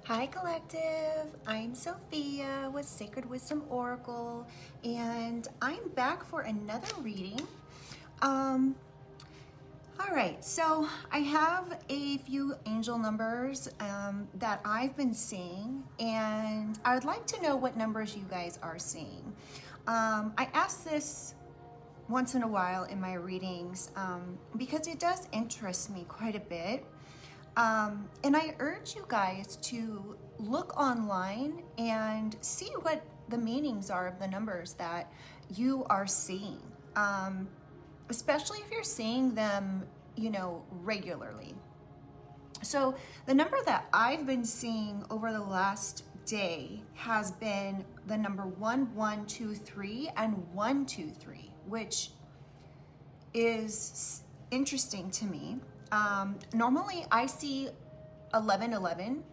Hi Collective, I'm Sophia with Sacred Wisdom Oracle, and I'm back for another reading. All right, so I have a few angel numbers that I've been seeing, and I would like to know what numbers you guys are seeing. I ask this once in a while in my readings because it does interest me quite a bit. And I urge you guys to look online and see what the meanings are of the numbers that you are seeing, especially if you're seeing them, regularly. So the number that I've been seeing over the last day has been the number 1123 and 123, which is interesting to me. Normally I see 1111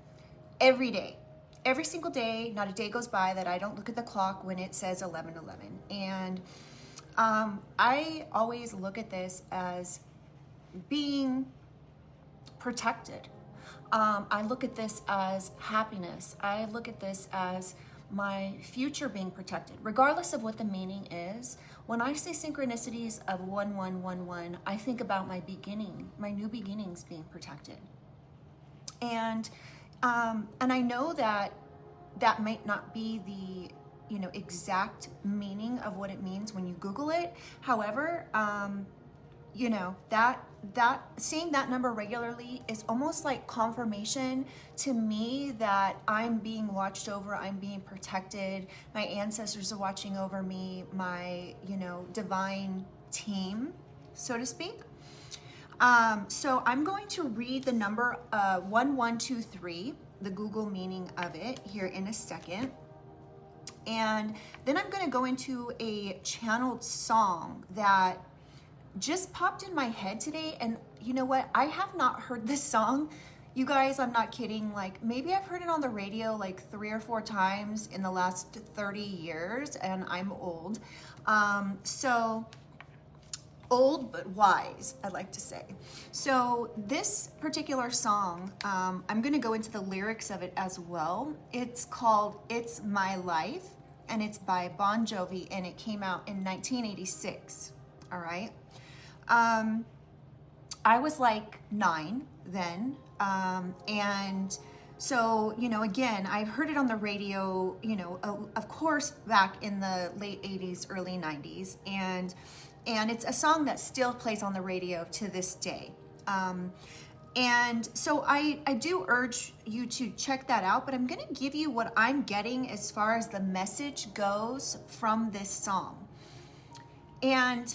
every day. Every single day, not a day goes by that I don't look at the clock when it says 1111. And I always look at this as being protected. I look at this as happiness. I look at this as my future being protected, regardless of what the meaning is. When I say synchronicities of 1111, I think about my new beginnings being protected. And I know that might not be the exact meaning of what it means when you Google it. However, that seeing that number regularly is almost like confirmation to me that I'm being watched over, I'm being protected, my ancestors are watching over me, my divine team, so to speak. So I'm going to read the number 1123, the Google meaning of it, here in a second. And then I'm going to go into a channeled song that just popped in my head today. And you know what? I have not heard this song. You guys, I'm not kidding. Like, maybe I've heard it on the radio like 3 or 4 times in the last 30 years, and I'm old. So old but wise, I'd like to say. So this particular song, I'm gonna go into the lyrics of it as well. It's called It's My Life, and it's by Bon Jovi, and it came out in 1986, all right? I was like 9 then, and so, again, I've heard it on the radio, of course, back in the late 80s, early 90s, and it's a song that still plays on the radio to this day. And so I do urge you to check that out, but I'm going to give you what I'm getting as far as the message goes from this song. And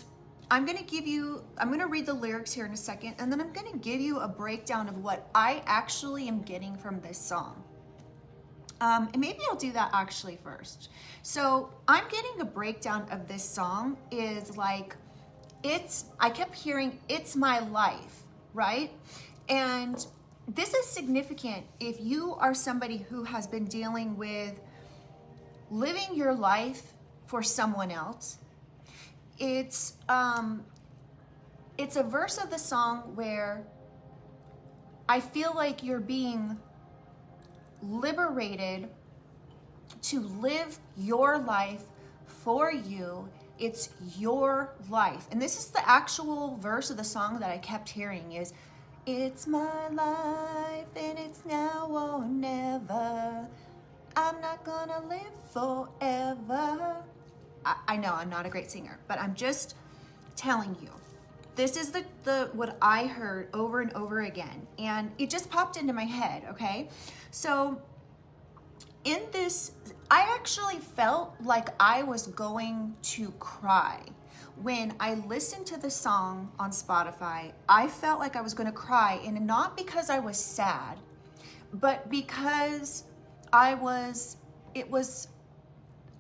I'm going to read the lyrics here in a second, and then I'm going to give you a breakdown of what I actually am getting from this song. And maybe I'll do that actually first. So I'm getting a breakdown of this song is like, I kept hearing, it's my life, right? And this is significant if you are somebody who has been dealing with living your life for someone else. It's a verse of the song where I feel like you're being liberated to live your life for you. It's your life. And this is the actual verse of the song that I kept hearing is, it's my life and it's now or never. I'm not gonna live forever. I know I'm not a great singer, but I'm just telling you. This is the what I heard over and over again, and it just popped into my head, okay? So in this, I actually felt like I was going to cry. When I listened to the song on Spotify, I felt like I was going to cry, and not because I was sad, but because it was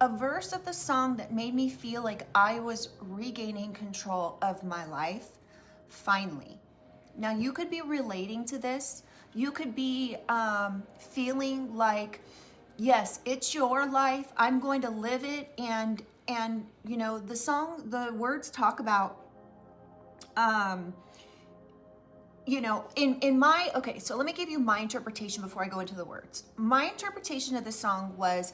a verse of the song that made me feel like I was regaining control of my life, finally. Now, you could be relating to this. You could be feeling like, yes, it's your life. I'm going to live it. And the words talk about, you know, in my, okay, so let me give you my interpretation before I go into the words. My interpretation of the song was,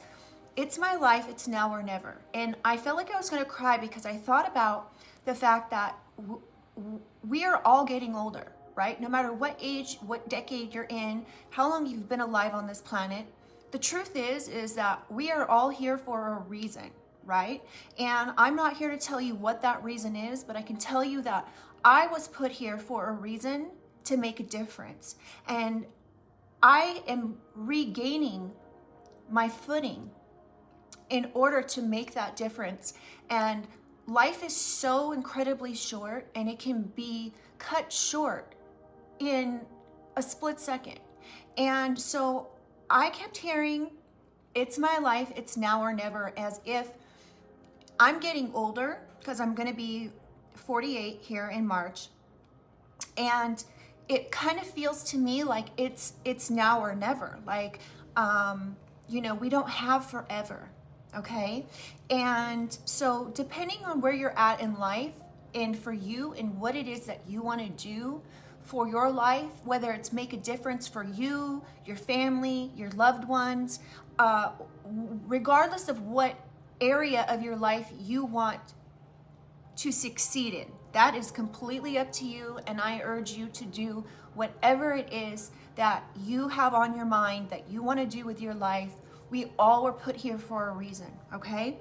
it's my life, it's now or never. And I felt like I was going to cry because I thought about the fact that we are all getting older, right? No matter what age, what decade you're in, how long you've been alive on this planet, the truth is that we are all here for a reason, right? And I'm not here to tell you what that reason is, but I can tell you that I was put here for a reason to make a difference. And I am regaining my footing in order to make that difference. And life is so incredibly short, and it can be cut short in a split second. And so I kept hearing, it's my life, it's now or never, as if I'm getting older, because I'm going to be 48 here in March. And it kind of feels to me like it's now or never. Like, you know, we don't have forever. Okay. And so depending on where you're at in life, and for you and what it is that you want to do for your life, whether it's make a difference for you, your family, your loved ones, regardless of what area of your life you want to succeed in, that is completely up to you. And I urge you to do whatever it is that you have on your mind that you want to do with your life. We all were put here for a reason, okay?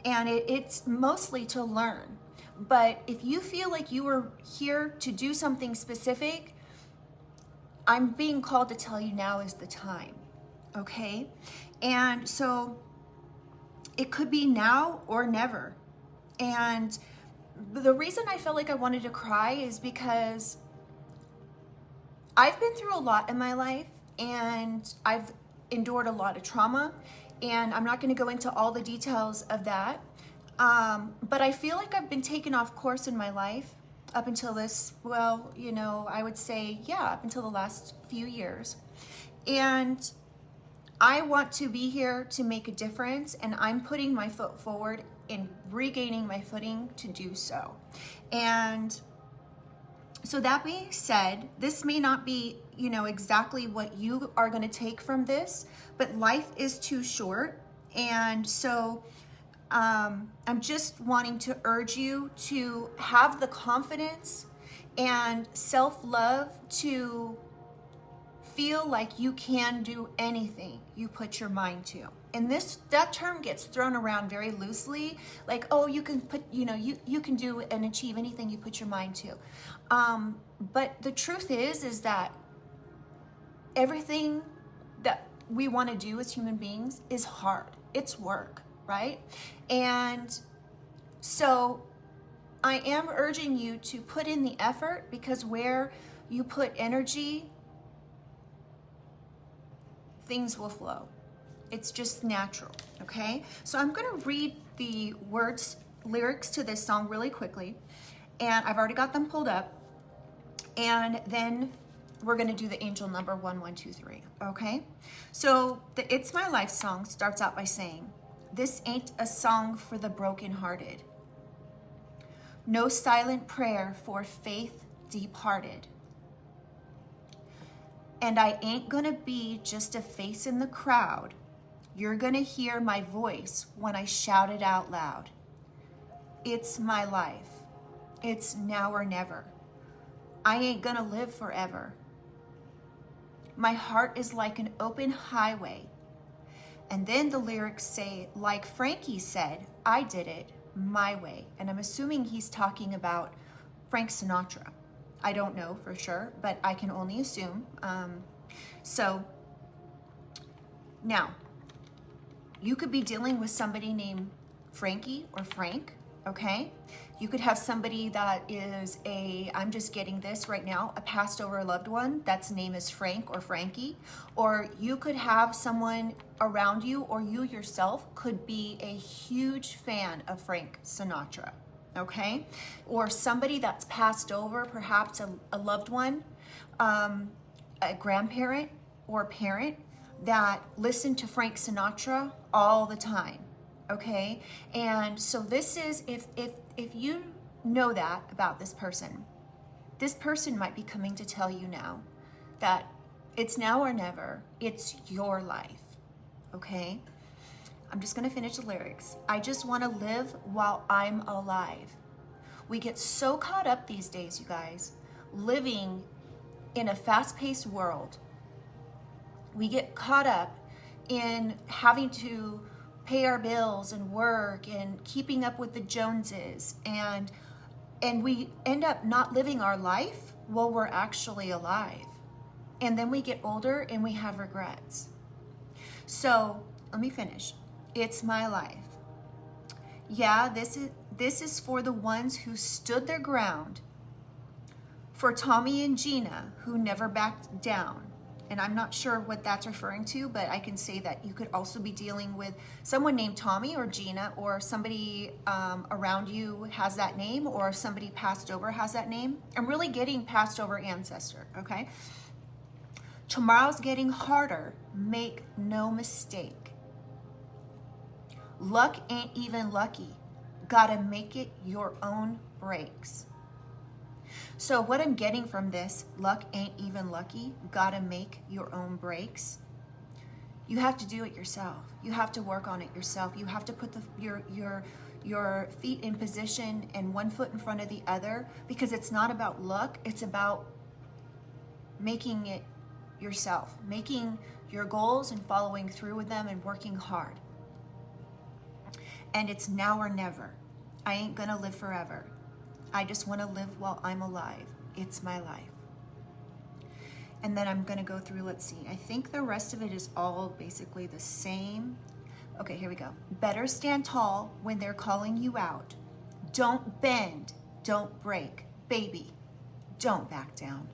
And it's mostly to learn. But if you feel like you were here to do something specific, I'm being called to tell you now is the time, okay? And so it could be now or never. And the reason I felt like I wanted to cry is because I've been through a lot in my life, and I've endured a lot of trauma, and I'm not going to go into all the details of that. But I feel like I've been taken off course in my life up until this, well, you know, I would say, yeah, up until the last few years. And I want to be here to make a difference, and I'm putting my foot forward in regaining my footing to do so. And so that being said, this may not be, you know, exactly what you are going to take from this, but life is too short. And so I'm just wanting to urge you to have the confidence and self-love to feel like you can do anything you put your mind to. And that term gets thrown around very loosely, like, oh, you can put, you know, you can do and achieve anything you put your mind to. But the truth is that everything that we want to do as human beings is hard. It's work, right? And so I am urging you to put in the effort, because where you put energy, things will flow. It's just natural, okay? So I'm going to read the lyrics to this song really quickly, and I've already got them pulled up, and then we're going to do the angel number 1123, okay? So the It's My Life song starts out by saying, "This ain't a song for the brokenhearted. No silent prayer for faith deep-hearted. And I ain't gonna be just a face in the crowd. You're gonna hear my voice when I shout it out loud. It's my life. It's now or never. I ain't gonna live forever. My heart is like an open highway." And then the lyrics say, "Like Frankie said, I did it my way." And I'm assuming he's talking about Frank Sinatra. I don't know for sure, but I can only assume. So now, you could be dealing with somebody named Frankie or Frank, okay? You could have somebody that is I'm just getting this right now, a passed over loved one that's name is Frank or Frankie. Or you could have someone around you, or you yourself could be a huge fan of Frank Sinatra, okay? Or somebody that's passed over, perhaps a loved one, a grandparent or parent that listened to Frank Sinatra all the time, okay? And so this is, if you know that about this person, this person might be coming to tell you now that it's now or never. It's your life, okay? I'm just gonna finish the lyrics. I just wanna live while I'm alive. We get so caught up these days, you guys, living in a fast-paced world. We get caught up in having to pay our bills and work and keeping up with the Joneses, and we end up not living our life while we're actually alive. And then we get older and we have regrets. So let me finish. It's my life. Yeah, this is for the ones who stood their ground, for Tommy and Gina who never backed down. And I'm not sure what that's referring to, but I can say that you could also be dealing with someone named Tommy or Gina, or somebody around you has that name, or somebody passed over has that name. I'm really getting passed over ancestor, okay? Tomorrow's getting harder, make no mistake. Luck ain't even lucky. Gotta make it your own breaks. So what I'm getting from this, luck ain't even lucky, gotta make your own breaks. You have to do it yourself. You have to work on it yourself. You have to put your feet in position and one foot in front of the other, because it's not about luck, it's about making it yourself, making your goals and following through with them and working hard. And it's now or never. I ain't gonna live forever. I just want to live while I'm alive. It's my life. And then I'm going to go through, let's see. I think the rest of it is all basically the same. Okay, here we go. Better stand tall when they're calling you out. Don't bend. Don't break. Baby, don't back down.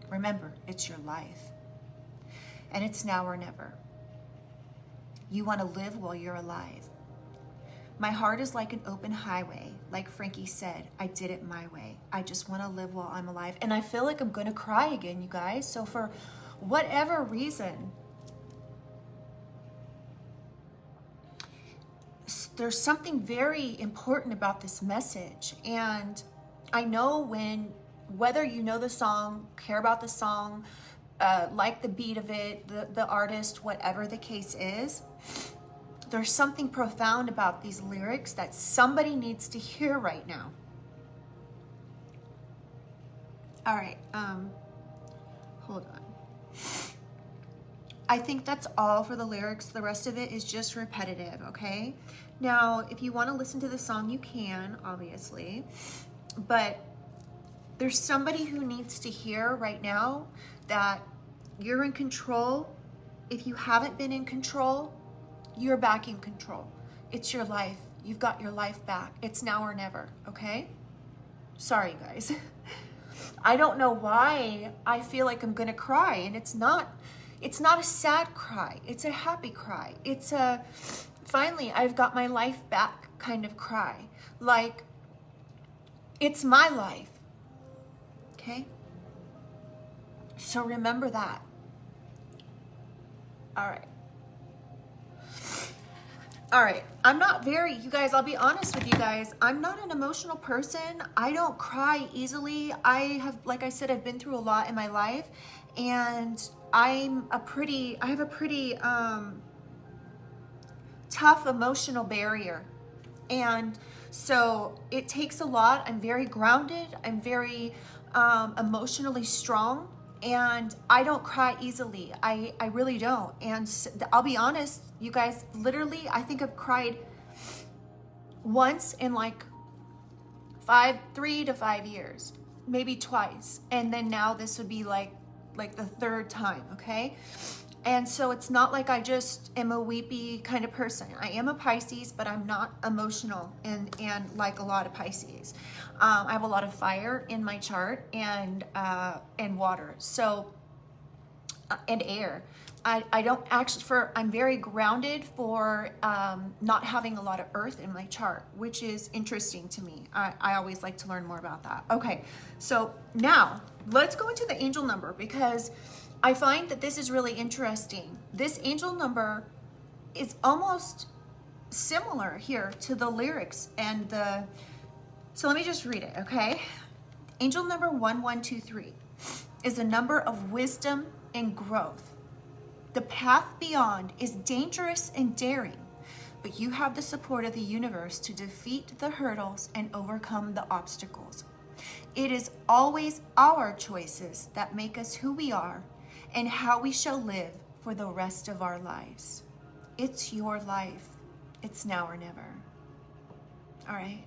Remember, it's your life. And it's now or never. You want to live while you're alive. My heart is like an open highway. Like Frankie said, I did it my way. I just want to live while I'm alive. And I feel like I'm going to cry again, you guys. So for whatever reason, there's something very important about this message. And I know whether you know the song, care about the song, like the beat of it, the artist, whatever the case is, there's something profound about these lyrics that somebody needs to hear right now. All right, hold on. I think that's all for the lyrics. The rest of it is just repetitive, okay? Now, if you want to listen to the song, you can, obviously. But there's somebody who needs to hear right now that you're in control. If you haven't been in control, you're back in control. It's your life. You've got your life back. It's now or never, okay? Sorry, guys. I don't know why I feel like I'm gonna cry, and it's not a sad cry. It's a happy cry. It's a, finally, I've got my life back kind of cry. Like, it's my life, okay? So remember that. All right. All right, you guys, I'll be honest with you guys, I'm not an emotional person. I don't cry easily. I have, like I said, I've been through a lot in my life, and I have a pretty tough emotional barrier. And so it takes a lot. I'm very grounded. I'm very emotionally strong. And I don't cry easily. I really don't. And I'll be honest, you guys, literally, I think I've cried once in like 3 to 5 years, maybe twice. And then now this would be like the third time, okay? And so it's not like I just am a weepy kind of person. I am a Pisces, but I'm not emotional and like a lot of Pisces. I have a lot of fire in my chart and water, so and air. I don't actually, I'm very grounded for not having a lot of earth in my chart, which is interesting to me. I always like to learn more about that. Okay, so now let's go into the angel number, because I find that this is really interesting. This angel number is almost similar here to the lyrics and so let me just read it, okay? Angel number 1123 is a number of wisdom and growth. The path beyond is dangerous and daring, but you have the support of the universe to defeat the hurdles and overcome the obstacles. It is always our choices that make us who we are and how we shall live for the rest of our lives. It's your life. It's now or never. All right?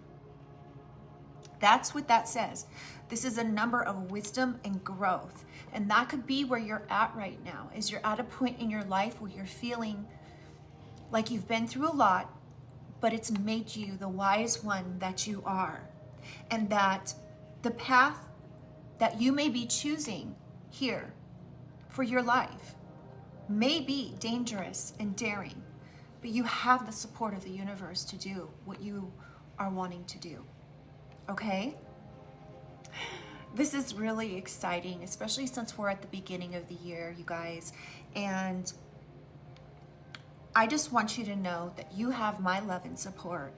That's what that says. This is a number of wisdom and growth. And that could be where you're at right now, is you're at a point in your life where you're feeling like you've been through a lot, but it's made you the wise one that you are. And that the path that you may be choosing here for your life may be dangerous and daring, but you have the support of the universe to do what you are wanting to do. Okay? This is really exciting, especially since we're at the beginning of the year, you guys. And I just want you to know that you have my love and support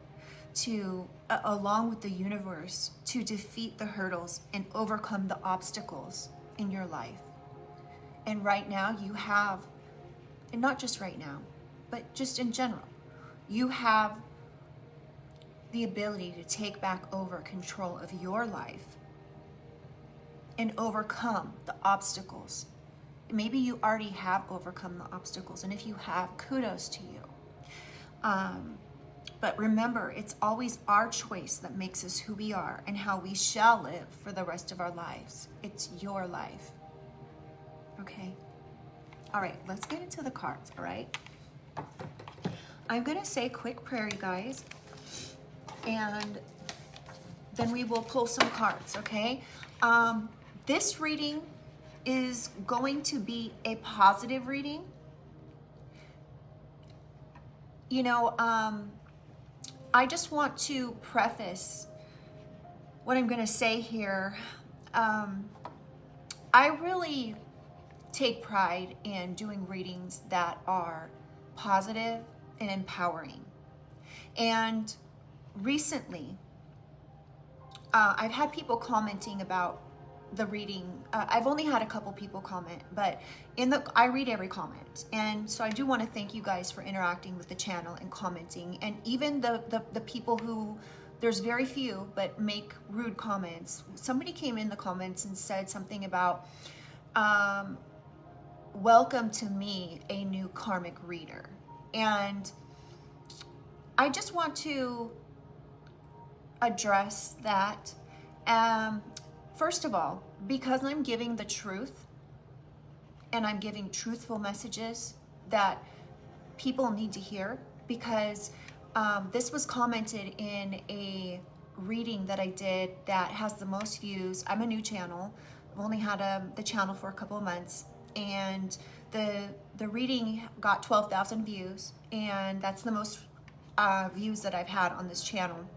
to, along with the universe, to defeat the hurdles and overcome the obstacles in your life. And right now you have, and not just right now, but just in general, you have the ability to take back over control of your life and overcome the obstacles. Maybe you already have overcome the obstacles, and if you have, kudos to you. But remember, it's always our choice that makes us who we are and how we shall live for the rest of our lives. It's your life. Okay? All right, let's get into the cards, all right? I'm going to say a quick prayer, you guys, and then we will pull some cards, okay? This reading is going to be a positive reading. You know, I just want to preface what I'm going to say here. I really take pride in doing readings that are positive and empowering. And recently, I've had people commenting about the reading. I've only had a couple people comment, but I read every comment. And so I do want to thank you guys for interacting with the channel and commenting. And even the people who, there's very few, but make rude comments. Somebody came in the comments and said something about, welcome to me, a new karmic reader. And I just want to address that. First of all, because I'm giving the truth and I'm giving truthful messages that people need to hear, because this was commented in a reading that I did that has the most views. I'm a new channel. I've only had the channel for a couple of months, and the reading got 12,000 views, and that's the most views that I've had on this channel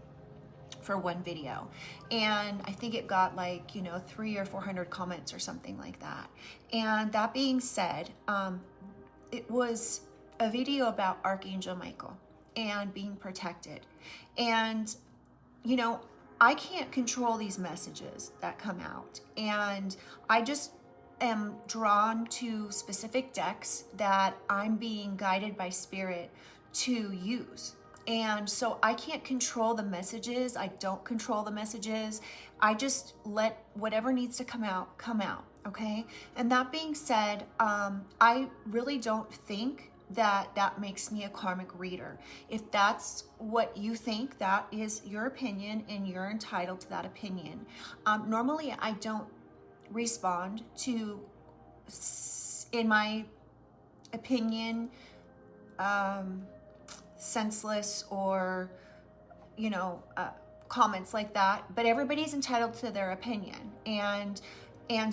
for one video. And I think it got like, 300 or 400 comments or something like that. And that being said, it was a video about Archangel Michael and being protected. And, I can't control these messages that come out. And I just am drawn to specific decks that I'm being guided by spirit to use. And so I can't control the messages. I don't control the messages. I just let whatever needs to come out, okay? And that being said, I really don't think that makes me a karmic reader. If that's what you think, that is your opinion, and you're entitled to that opinion. Normally, I don't respond to, in my opinion, senseless or comments like that, but everybody's entitled to their opinion. And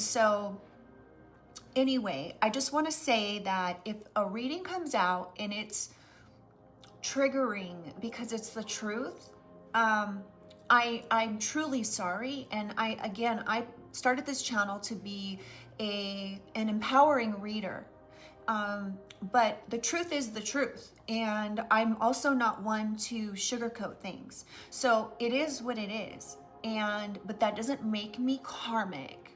so anyway, I just want to say that if a reading comes out and it's triggering because it's the truth, I'm truly sorry. And I started this channel to be an empowering reader. But the truth is the truth. And I'm also not one to sugarcoat things. So it is what it is. but that doesn't make me karmic.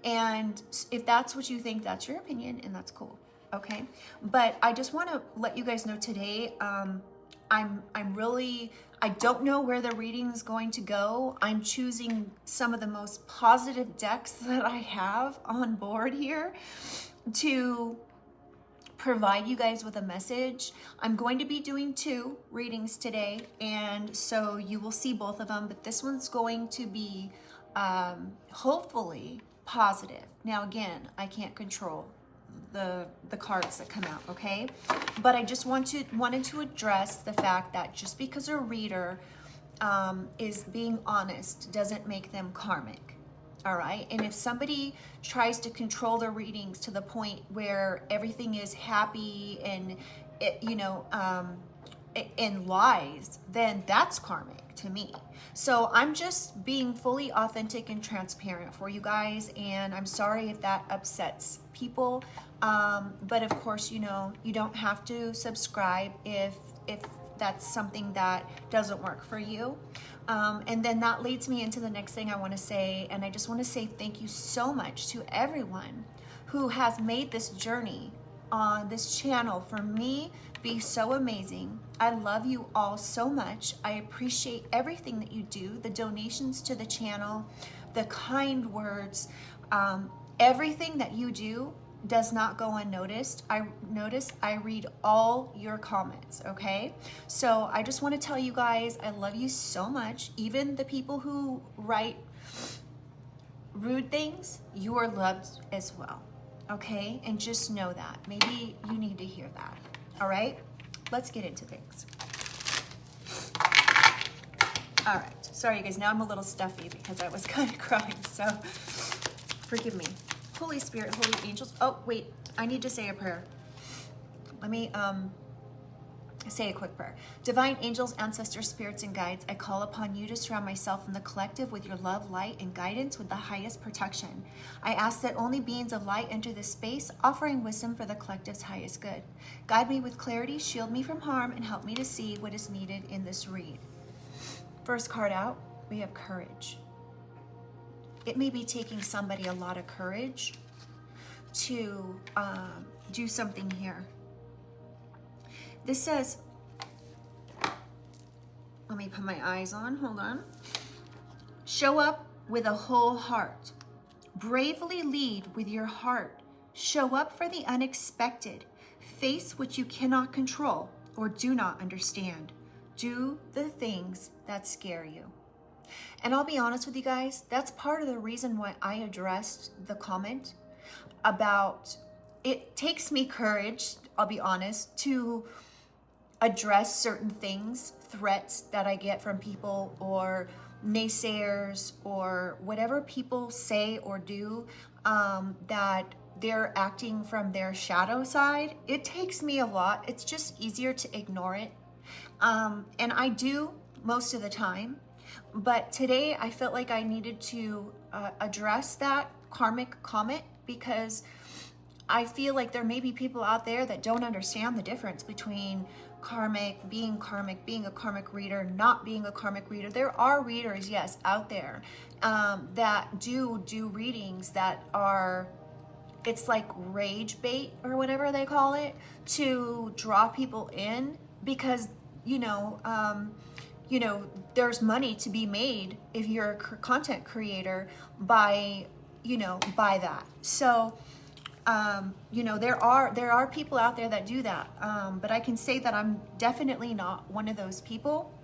And if that's what you think, that's your opinion, and that's cool. Okay. But I just want to let you guys know today, I don't know where the reading is going to go. I'm choosing some of the most positive decks that I have on board here to provide you guys with a message. I'm going to be doing 2 readings today, and so you will see both of them, but this one's going to be hopefully positive. Now again, I can't control the cards that come out, okay? But I just wanted to address the fact that just because a reader is being honest doesn't make them karmic. All right. And if somebody tries to control their readings to the point where everything is happy and, and lies, then that's karmic to me. So I'm just being fully authentic and transparent for you guys. And I'm sorry if that upsets people. But of course, you don't have to subscribe if that's something that doesn't work for you. And then that leads me into the next thing I want to say. And I just want to say thank you so much to everyone who has made this journey on this channel for me be so amazing. I love you all so much. I appreciate everything that you do, the donations to the channel, the kind words, everything that you do does not go unnoticed. I read all your comments, okay? So I just want to tell you guys, I love you so much. Even the people who write rude things, you are loved as well, okay? And just know that. Maybe you need to hear that, all right? Let's get into things. All right, sorry you guys, now I'm a little stuffy because I was kind of crying, so forgive me. Holy Spirit, holy angels. Oh, wait, I need to say a prayer. Let me say a quick prayer. Divine angels, ancestors, spirits, and guides, I call upon you to surround myself and the collective with your love, light, and guidance with the highest protection. I ask that only beings of light enter this space, offering wisdom for the collective's highest good. Guide me with clarity, shield me from harm, and help me to see what is needed in this read. First card out, we have courage. It may be taking somebody a lot of courage to do something here. This says, let me put my eyes on, hold on. Show up with a whole heart. Bravely lead with your heart. Show up for the unexpected. Face what you cannot control or do not understand. Do the things that scare you. And I'll be honest with you guys, that's part of the reason why I addressed the comment about it takes me courage, I'll be honest, to address certain things, threats that I get from people or naysayers or whatever people say or do that they're acting from their shadow side. It takes me a lot. It's just easier to ignore it. And I do most of the time. But today I felt like I needed to address that karmic comment because I feel like there may be people out there that don't understand the difference between being a karmic reader, not being a karmic reader. There are readers, yes, out there that do readings that are, it's like rage bait or whatever they call it, to draw people in because, there's money to be made if you're a content creator by that. So, there are people out there that do that. But I can say that I'm definitely not one of those people.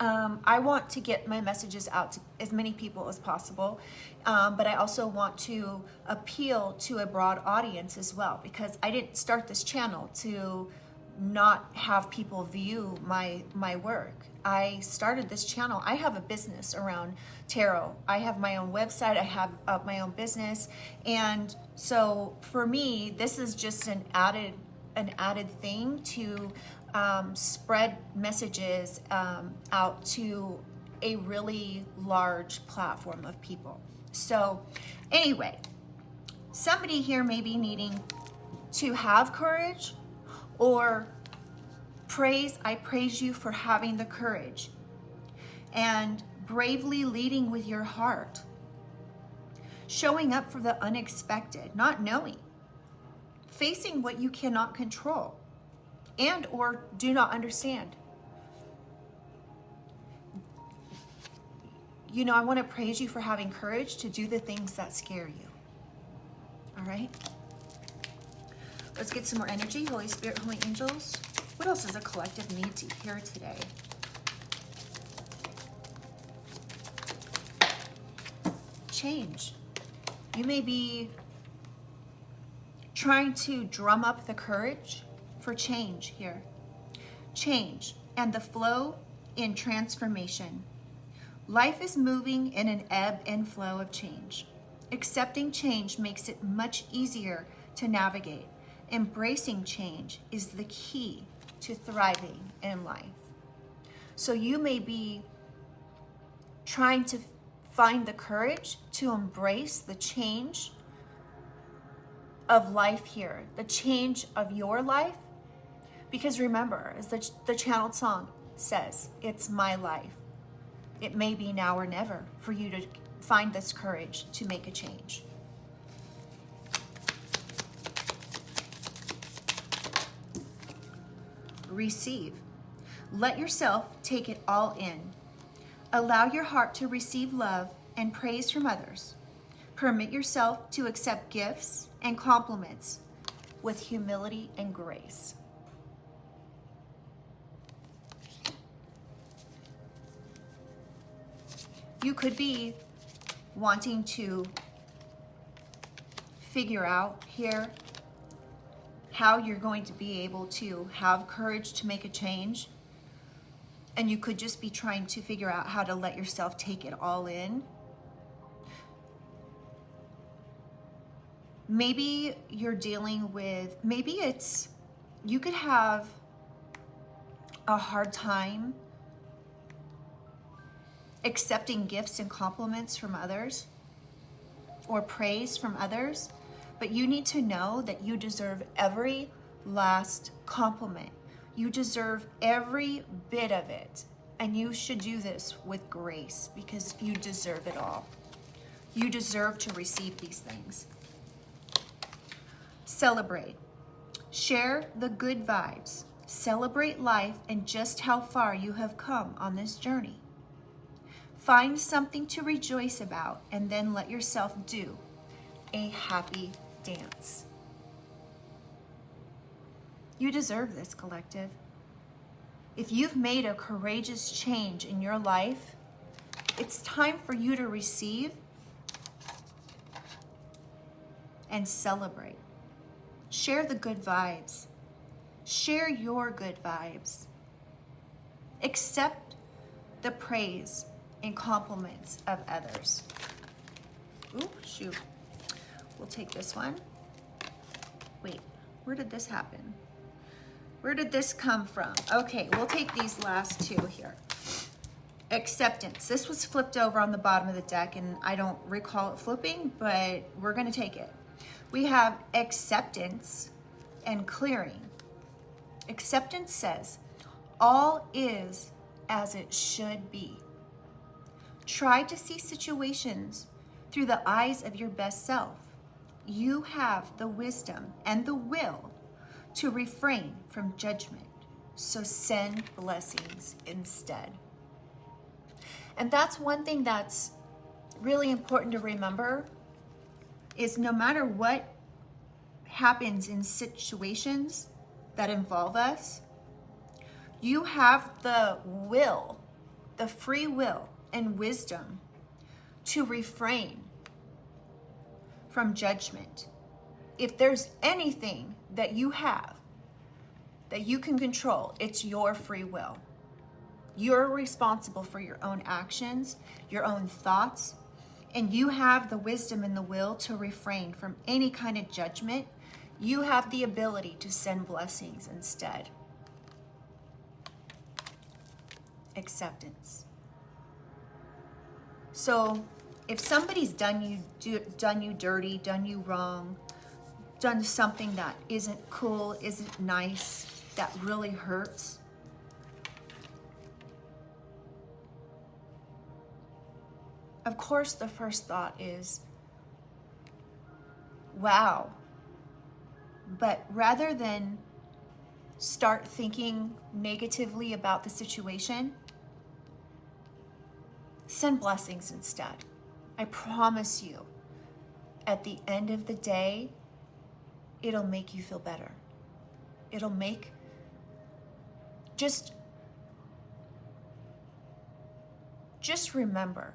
I want to get my messages out to as many people as possible. But I also want to appeal to a broad audience as well, because I didn't start this channel to not have people view my work. I started this channel. I have a business around tarot. I have my own website. I have my own business. And so for me, this is just an added thing to spread messages out to a really large platform of people. So anyway, somebody here may be needing to have courage or I praise you for having the courage. and bravely leading with your heart. Showing up for the unexpected, not knowing. Facing what you cannot control and or do not understand. You know, I want to praise you for having courage to do the things that scare you. All right? Let's get some more energy. Holy Spirit, Holy Angels. What else does a collective need to hear today? Change. You may be trying to drum up the courage for change here. Change and the flow in transformation. Life is moving in an ebb and flow of change. Accepting change makes it much easier to navigate. Embracing change is the key to thriving in life. So you may be trying to find the courage to embrace the change of life here, the change of your life. Because remember, as the channeled song says, it's my life. It may be now or never for you to find this courage to make a change. Receive. Let yourself take it all in. Allow your heart to receive love and praise from others. Permit yourself to accept gifts and compliments with humility and grace. You could be wanting to figure out here how you're going to be able to have courage to make a change. And you could just be trying to figure out how to let yourself take it all in. Maybe you're dealing with, you could have a hard time accepting gifts and compliments from others or praise from others, but you need to know that you deserve every last compliment. You deserve every bit of it, and you should do this with grace because you deserve it all. You deserve to receive these things. Celebrate. Share the good vibes. Celebrate life and just how far you have come on this journey. Find something to rejoice about and then let yourself do a happy dance. You deserve this, collective. If you've made a courageous change in your life, it's time for you to receive and celebrate. Share the good vibes. Share your good vibes. Accept the praise and compliments of others. Ooh, shoot. We'll take this one. Wait, where did this happen? Where did this come from? Okay, we'll take these last two here. Acceptance. This was flipped over on the bottom of the deck, and I don't recall it flipping, but we're going to take it. We have acceptance and clearing. Acceptance says, all is as it should be. Try to see situations through the eyes of your best self. You have the wisdom and the will to refrain from judgment, so send blessings instead. And that's one thing that's really important to remember is no matter what happens in situations that involve us, you have the will, the free will and wisdom to refrain from judgment. If there's anything that you have that you can control, it's your free will. You're responsible for your own actions, your own thoughts, and you have the wisdom and the will to refrain from any kind of judgment. You have the ability to send blessings instead. Acceptance. So if somebody's done you dirty, done you wrong, done something that isn't cool, isn't nice, that really hurts, of course, the first thought is, wow. But rather than start thinking negatively about the situation, send blessings instead. I promise you, at the end of the day, it'll make you feel better. It'll make, just remember,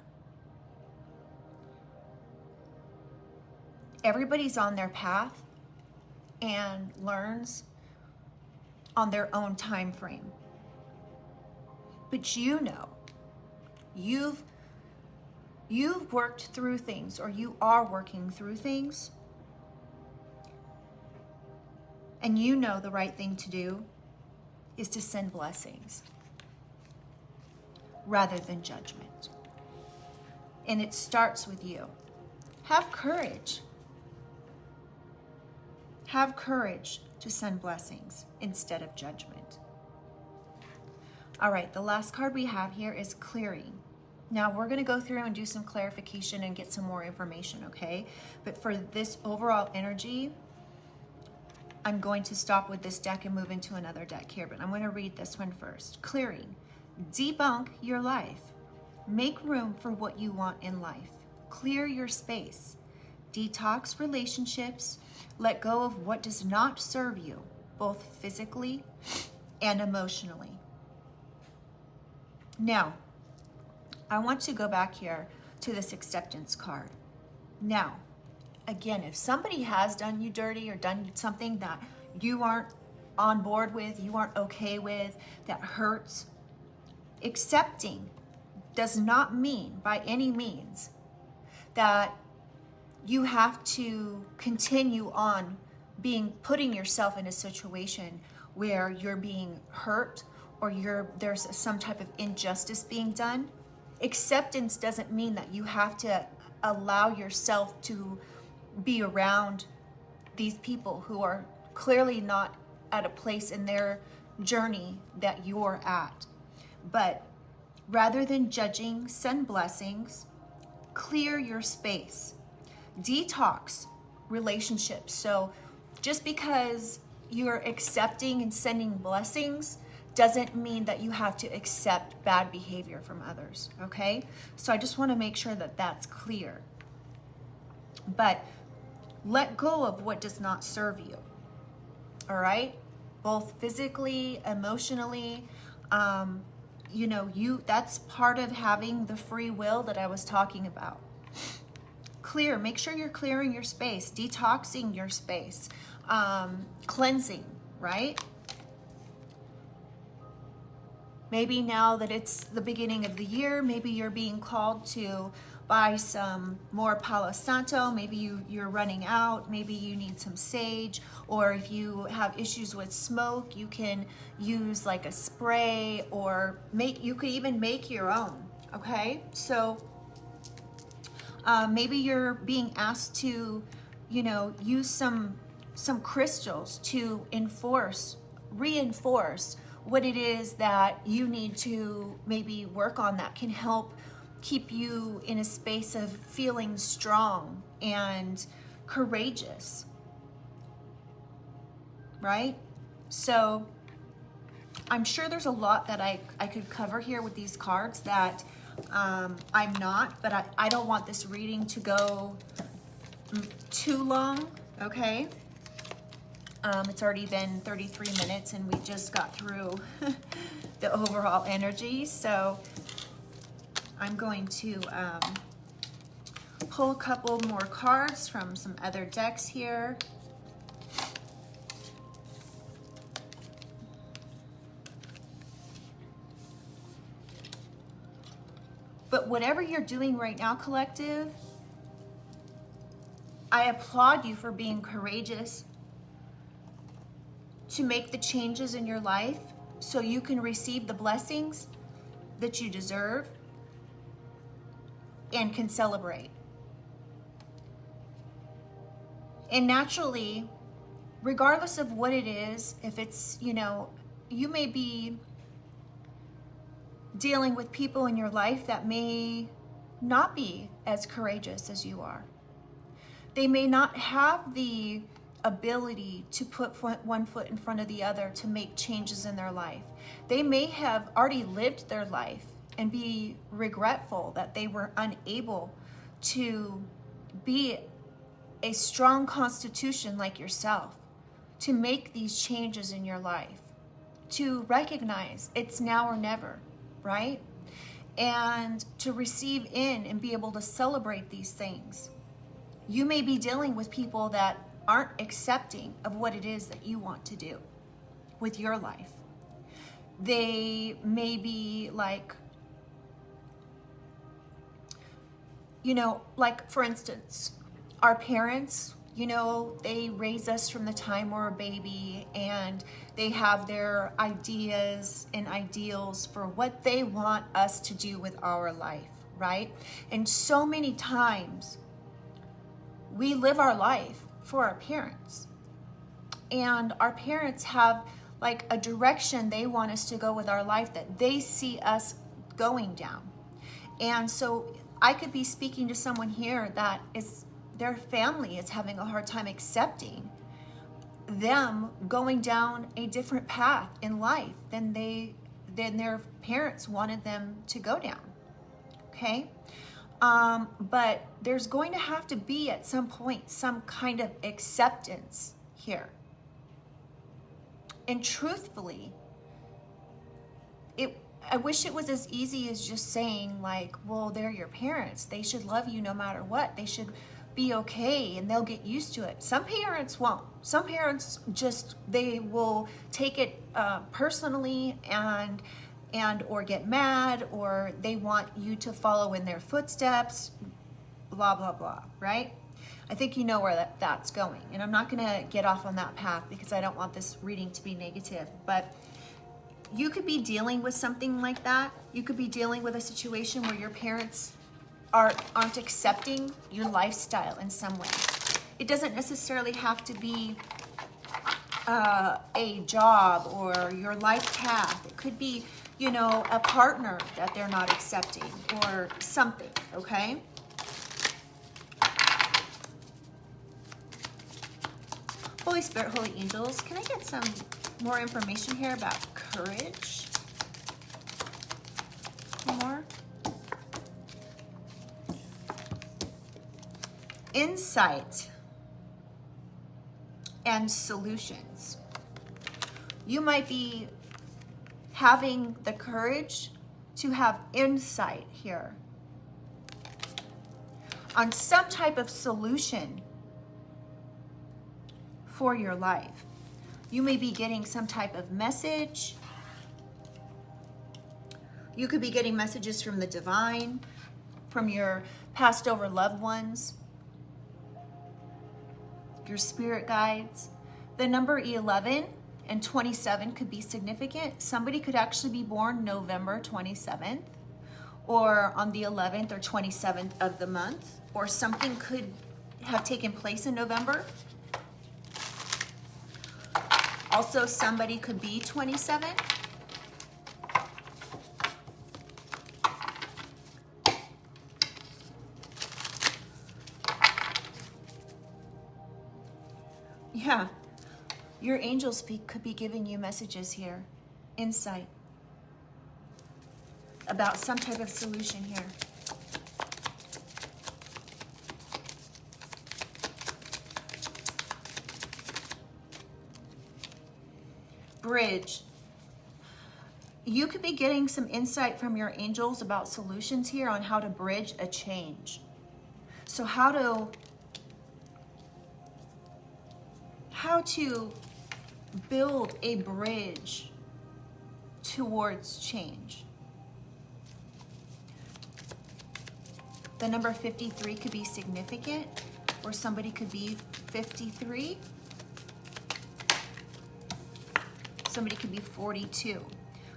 everybody's on their path and learns on their own time frame. But you know, you've worked through things, or you are working through things, and you know the right thing to do is to send blessings rather than judgment. And it starts with you. Have courage. Have courage to send blessings instead of judgment. All right, the last card we have here is clearing. Now we're gonna go through and do some clarification and get some more information, okay? But for this overall energy, I'm going to stop with this deck and move into another deck here, but I'm gonna read this one first. Clearing. Debunk your life. Make room for what you want in life. Clear your space. Detox relationships. Let go of what does not serve you, both physically and emotionally. Now, I want to go back here to this acceptance card. Now, again, if somebody has done you dirty or done something that you aren't on board with, you aren't okay with, that hurts, accepting does not mean by any means that you have to continue on putting yourself in a situation where you're being hurt or there's some type of injustice being done. Acceptance doesn't mean that you have to allow yourself to be around these people who are clearly not at a place in their journey that you're at. But rather than judging, send blessings, clear your space, detox relationships. So just because you're accepting and sending blessings doesn't mean that you have to accept bad behavior from others, okay? So I just want to make sure that that's clear. But let go of what does not serve you, all right? Both physically, emotionally, that's part of having the free will that I was talking about. Clear, make sure you're clearing your space, detoxing your space, cleansing, right? Maybe now that it's the beginning of the year, maybe you're being called to buy some more Palo Santo. Maybe you're running out. Maybe you need some sage. Or if you have issues with smoke, you can use like a spray, or you could even make your own, okay? So maybe you're being asked to, use some crystals to reinforce what it is that you need to maybe work on that can help keep you in a space of feeling strong and courageous, right? So I'm sure there's a lot that I could cover here with these cards that I'm not, but I don't want this reading to go too long, okay? It's already been 33 minutes and we just got through the overall energy. So I'm going to pull a couple more cards from some other decks here. But whatever you're doing right now, collective, I applaud you for being courageous to make the changes in your life so you can receive the blessings that you deserve and can celebrate. And naturally, regardless of what it is, if it's, you may be dealing with people in your life that may not be as courageous as you are. They may not have the ability to put one foot in front of the other to make changes in their life. They may have already lived their life and be regretful that they were unable to be a strong constitution like yourself, to make these changes in your life, to recognize it's now or never, right? And to receive in and be able to celebrate these things. You may be dealing with people that aren't accepting of what it is that you want to do with your life. They may be like, you know, like for instance, our parents, you know, they raise us from the time we're a baby, and they have their ideas and ideals for what they want us to do with our life, right? And so many times we live our life for our parents, and our parents have like a direction they want us to go with our life that they see us going down. And so I could be speaking to someone here that is, their family is having a hard time accepting them going down a different path in life than their parents wanted them to go down. Okay? But there's going to have to be at some point some kind of acceptance here. And truthfully, I wish it was as easy as just saying like, well, they're your parents. They should love you no matter what. They should be okay and they'll get used to it. Some parents won't. Some parents just, they will take it personally and or get mad, or they want you to follow in their footsteps, blah, blah, blah, right? I think you know where that's going. And I'm not going to get off on that path because I don't want this reading to be negative. But you could be dealing with something like that. You could be dealing with a situation where your parents aren't accepting your lifestyle in some way. It doesn't necessarily have to be a job or your life path. It could be, you know, a partner that they're not accepting or something, okay? Holy Spirit, Holy Angels, can I get some more information here about courage? More? Insight and solutions. You might be having the courage to have insight here on some type of solution for your life. You may be getting some type of message. You could be getting messages from the divine, from your passed over loved ones, your spirit guides. The number 11 and 27 could be significant. Somebody could actually be born November 27th or on the 11th or 27th of the month, or something could have taken place in November. Also, somebody could be 27. Yeah, your angels could be giving you messages here, insight about some type of solution here. Bridge. You could be getting some insight from your angels about solutions here on how to bridge a change. So how to build a bridge towards change. The number 53 could be significant, or somebody could be 53. Somebody could be 42.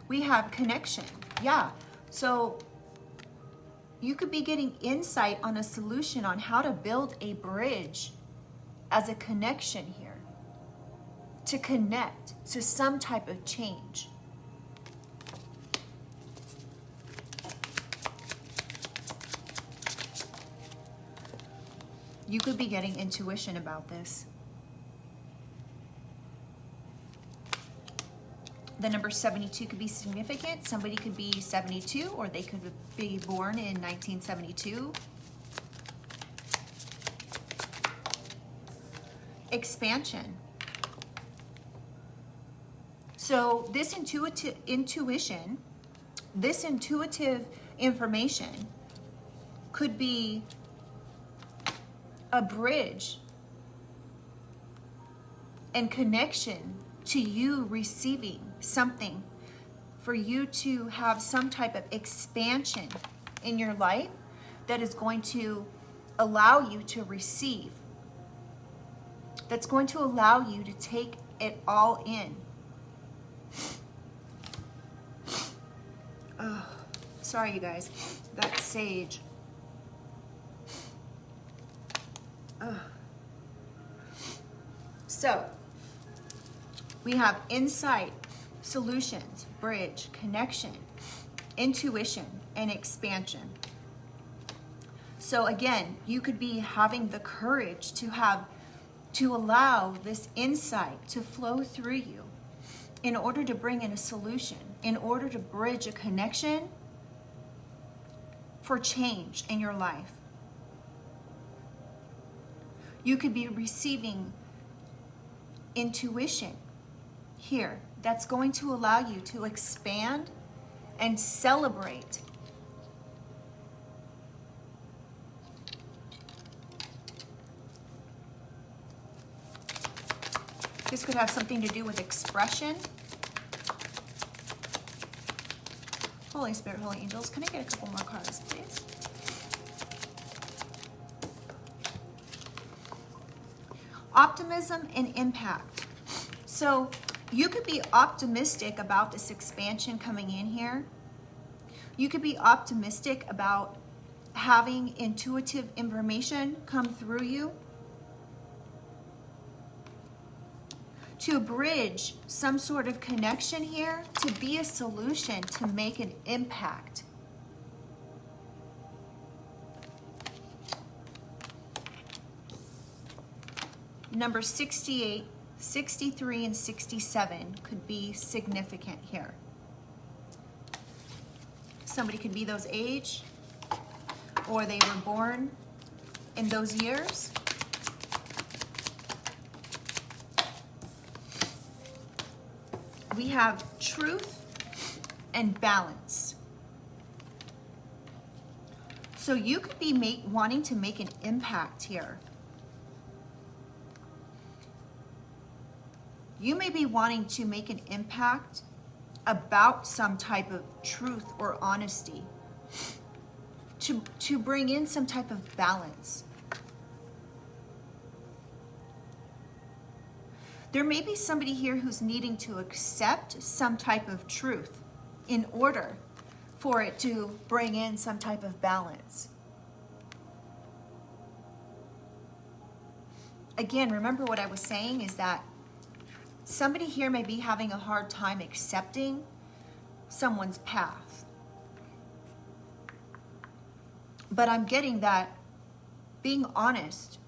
We have connection. Yeah. So you could be getting insight on a solution on how to build a bridge as a connection here, to connect to some type of change. You could be getting intuition about this. The number 72 could be significant. Somebody could be 72, or they could be born in 1972. Expansion. So this intuition, this intuitive information could be a bridge and connection to you receiving something, for you to have some type of expansion in your life that is going to allow you to receive, that's going to allow you to take it all in. Oh, sorry you guys, that sage. Oh. So we have insight, solutions, bridge, connection, intuition, and expansion. So again, you could be having the courage to allow this insight to flow through you in order to bring in a solution, in order to bridge a connection for change in your life. You could be receiving intuition here that's going to allow you to expand and celebrate. This could have something to do with expression. Holy Spirit, Holy Angels, can I get a couple more cards, please? Optimism and impact. So you could be optimistic about this expansion coming in here. You could be optimistic about having intuitive information come through you to bridge some sort of connection here, to be a solution, to make an impact. Number 68, 63, and 67 could be significant here. Somebody could be those age, or they were born in those years. We have truth and balance. So you could be wanting to make an impact here. You may be wanting to make an impact about some type of truth or honesty, to bring in some type of balance. There may be somebody here who's needing to accept some type of truth in order for it to bring in some type of balance. Again, remember what I was saying is that somebody here may be having a hard time accepting someone's path. But I'm getting that being honest,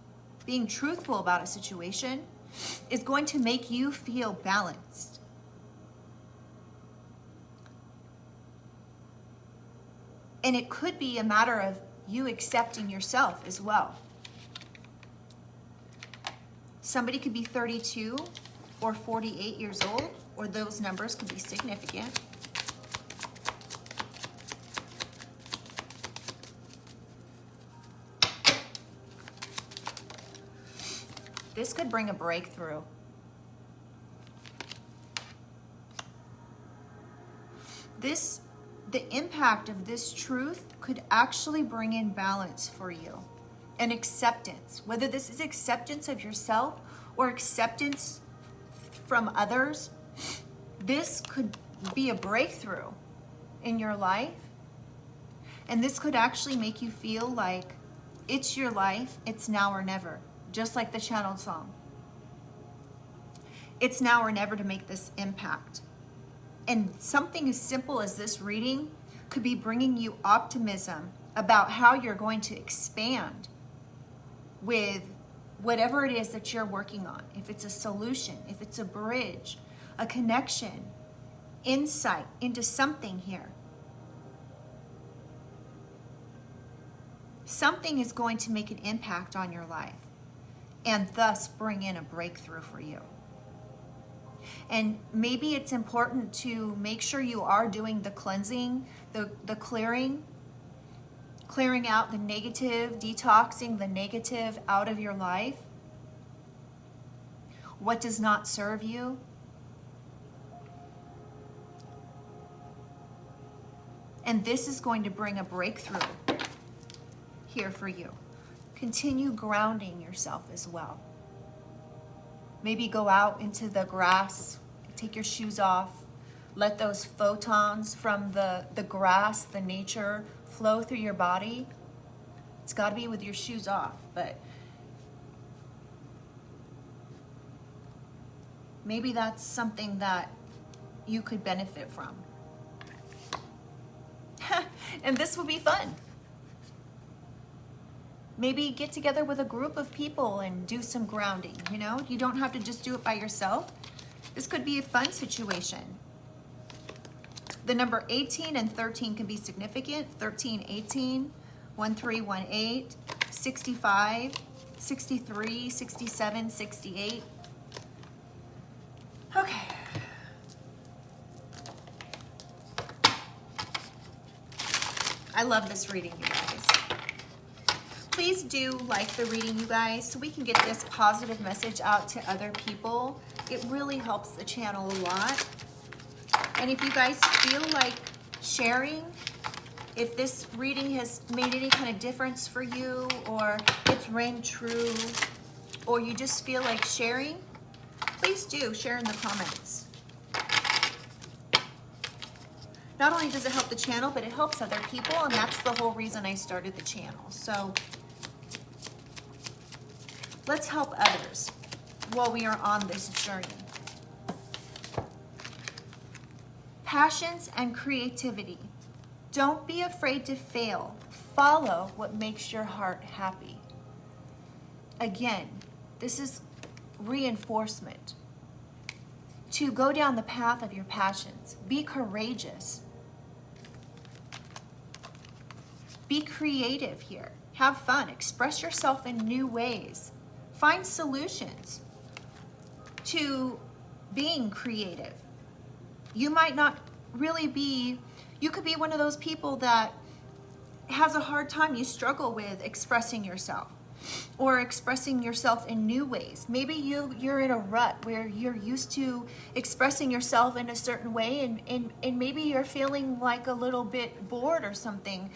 being truthful about a situation is going to make you feel balanced. And it could be a matter of you accepting yourself as well. Somebody could be 32 or 48 years old, or those numbers could be significant. This could bring a breakthrough. The impact of this truth could actually bring in balance for you and acceptance, whether this is acceptance of yourself or acceptance from others. This could be a breakthrough in your life, and this could actually make you feel like it's your life, it's now or never, just like the channeled song. It's now or never to make this impact. And something as simple as this reading could be bringing you optimism about how you're going to expand with whatever it is that you're working on. If it's a solution, if it's a bridge, a connection, insight into something here. Something is going to make an impact on your life and thus bring in a breakthrough for you. And maybe it's important to make sure you are doing the cleansing, the clearing out the negative, detoxing the negative out of your life. What does not serve you? And this is going to bring a breakthrough here for you. Continue grounding yourself as well. Maybe go out into the grass, take your shoes off, let those photons from the grass, the nature, flow through your body. It's got to be with your shoes off, but maybe that's something that you could benefit from. And this would be fun. Maybe get together with a group of people and do some grounding, you know? You don't have to just do it by yourself. This could be a fun situation. The number 18 and 13 can be significant. 13, 18, 1318, 65, 63, 67, 68. Okay. I love this reading, you guys. Please do like the reading, you guys, so we can get this positive message out to other people. It really helps the channel a lot. And if you guys feel like sharing, if this reading has made any kind of difference for you, or it's rang true, or you just feel like sharing, please do share in the comments. Not only does it help the channel, but it helps other people, and that's the whole reason I started the channel. So let's help others while we are on this journey. Passions and creativity. Don't be afraid to fail. Follow what makes your heart happy. Again, this is reinforcement. To go down the path of your passions. Be courageous. Be creative here. Have fun. Express yourself in new ways. Find solutions to being creative. You might not really be, you could be one of those people that has a hard time, you struggle with expressing yourself or expressing yourself in new ways. Maybe you're in a rut where you're used to expressing yourself in a certain way, and maybe you're feeling like a little bit bored or something.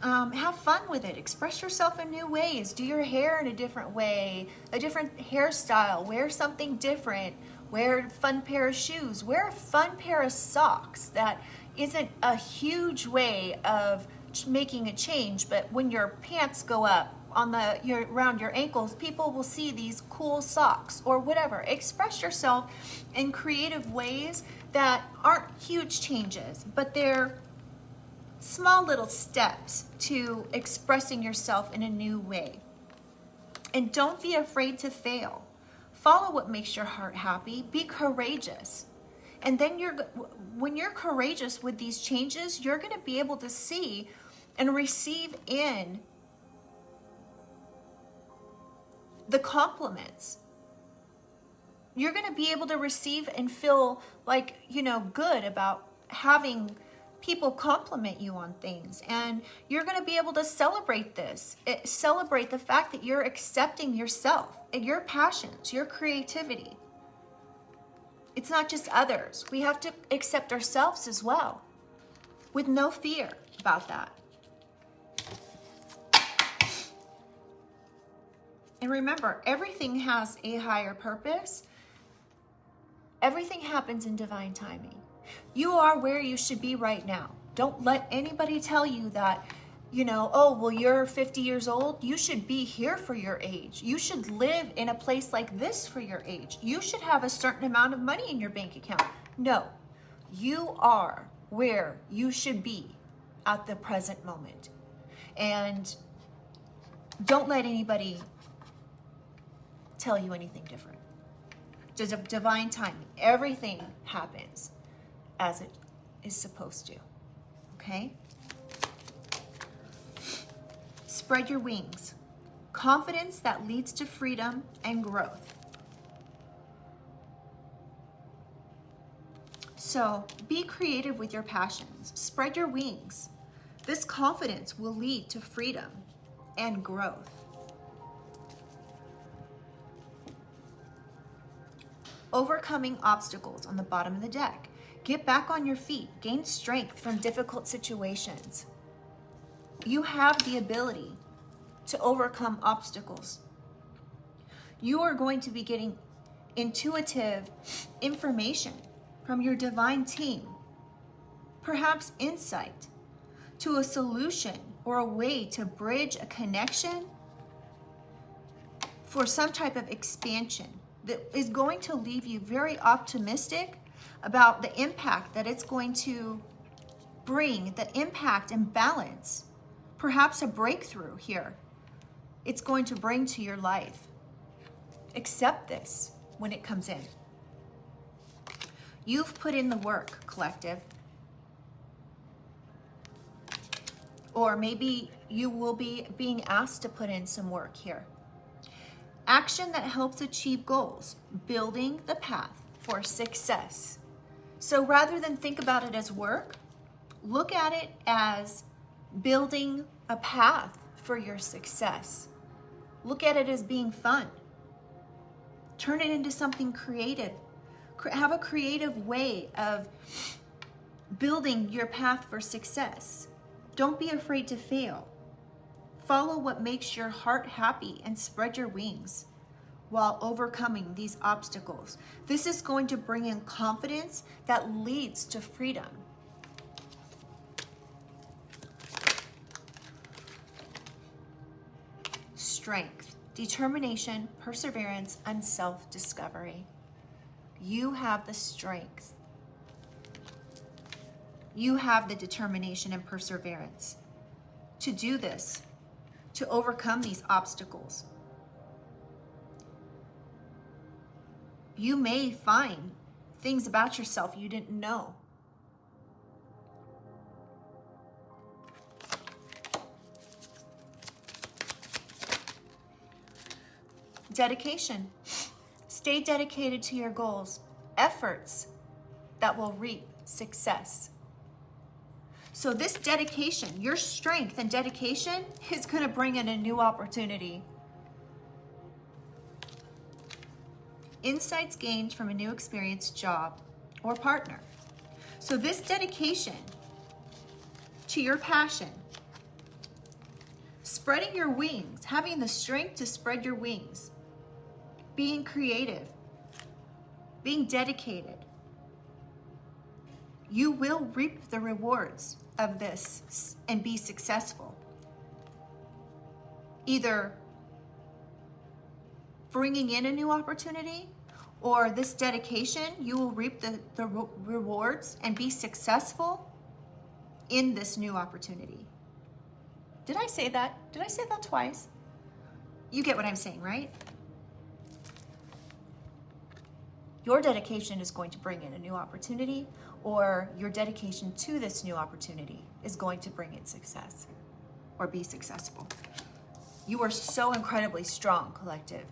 Have fun with it. Express yourself in new ways. Do your hair in a different way, a different hairstyle. Wear something different. Wear a fun pair of shoes. Wear a fun pair of socks. That isn't a huge way of making a change, but when your pants go up on around your ankles, people will see these cool socks or whatever. Express yourself in creative ways that aren't huge changes, but they're small little steps to expressing yourself in a new way. And don't be afraid to fail. Follow what makes your heart happy. Be courageous. And then when you're courageous with these changes, you're going to be able to see and receive in the compliments. You're going to be able to receive and feel like, good about having people compliment you on things, and you're going to be able to celebrate this. Celebrate the fact that you're accepting yourself and your passions, your creativity. It's not just others. We have to accept ourselves as well, with no fear about that. And remember, everything has a higher purpose. Everything happens in divine timing. You are where you should be right now. Don't let anybody tell you that, you're 50 years old. You should be here for your age. You should live in a place like this for your age. You should have a certain amount of money in your bank account. No, you are where you should be at the present moment. And don't let anybody tell you anything different. There's a divine timing. Everything happens as it is supposed to. Okay? Spread your wings. Confidence that leads to freedom and growth. So be creative with your passions. Spread your wings. This confidence will lead to freedom and growth. Overcoming obstacles on the bottom of the deck. Get back on your feet. Gain strength from difficult situations. You have the ability to overcome obstacles. You are going to be getting intuitive information from your divine team, perhaps insight to a solution or a way to bridge a connection for some type of expansion that is going to leave you very optimistic about the impact that it's going to bring, the impact and balance, perhaps a breakthrough here it's going to bring to your life. Accept this when it comes in. You've put in the work, collective. Or maybe you will be being asked to put in some work here. Action that helps achieve goals, building the path for success. So rather than think about it as work, look at it as building a path for your success. Look at it as being fun. Turn it into something creative. Have a creative way of building your path for success. Don't be afraid to fail. Follow what makes your heart happy and spread your wings while overcoming these obstacles. This is going to bring in confidence that leads to freedom. Strength, determination, perseverance, and self-discovery. You have the strength. You have the determination and perseverance to do this, to overcome these obstacles. You may find things about yourself you didn't know. Dedication. Stay dedicated to your goals. Efforts that will reap success. So this dedication, your strength and dedication is going to bring in a new opportunity. Insights gained from a new experience, job, or partner. So this dedication to your passion, spreading your wings, having the strength to spread your wings, being creative, being dedicated, you will reap the rewards of this and be successful. Either bringing in a new opportunity, or this dedication, you will reap the rewards and be successful in this new opportunity. Did I say that? Did I say that twice? You get what I'm saying, right? Your dedication is going to bring in a new opportunity, or your dedication to this new opportunity is going to bring in success or be successful. You are so incredibly strong, collective.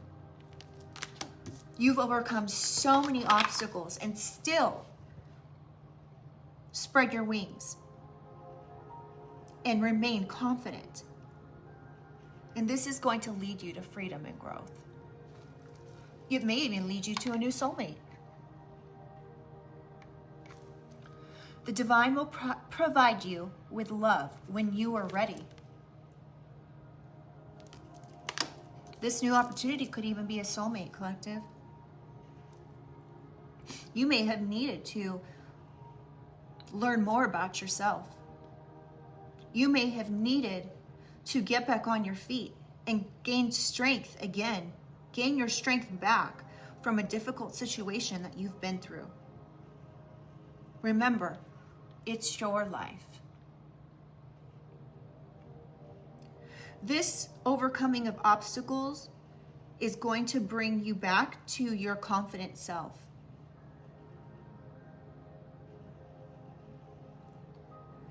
You've overcome so many obstacles and still spread your wings and remain confident. And this is going to lead you to freedom and growth. It may even lead you to a new soulmate. The divine will provide you with love when you are ready. This new opportunity could even be a soulmate, collective. You may have needed to learn more about yourself. You may have needed to get back on your feet and gain strength again. Gain your strength back from a difficult situation that you've been through. Remember, it's your life. This overcoming of obstacles is going to bring you back to your confident self.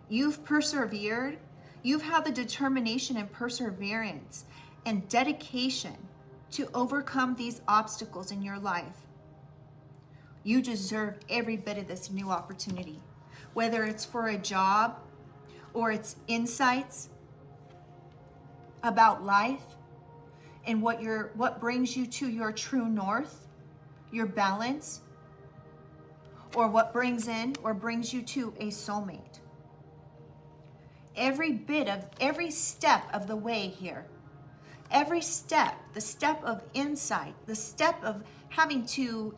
You've persevered. You've had the determination and perseverance and dedication to overcome these obstacles in your life. You deserve every bit of this new opportunity, whether it's for a job or it's insights about life and what brings you to your true north, your balance, or what brings you to a soulmate. Every step of the way here, every step, the step of insight, the step of having to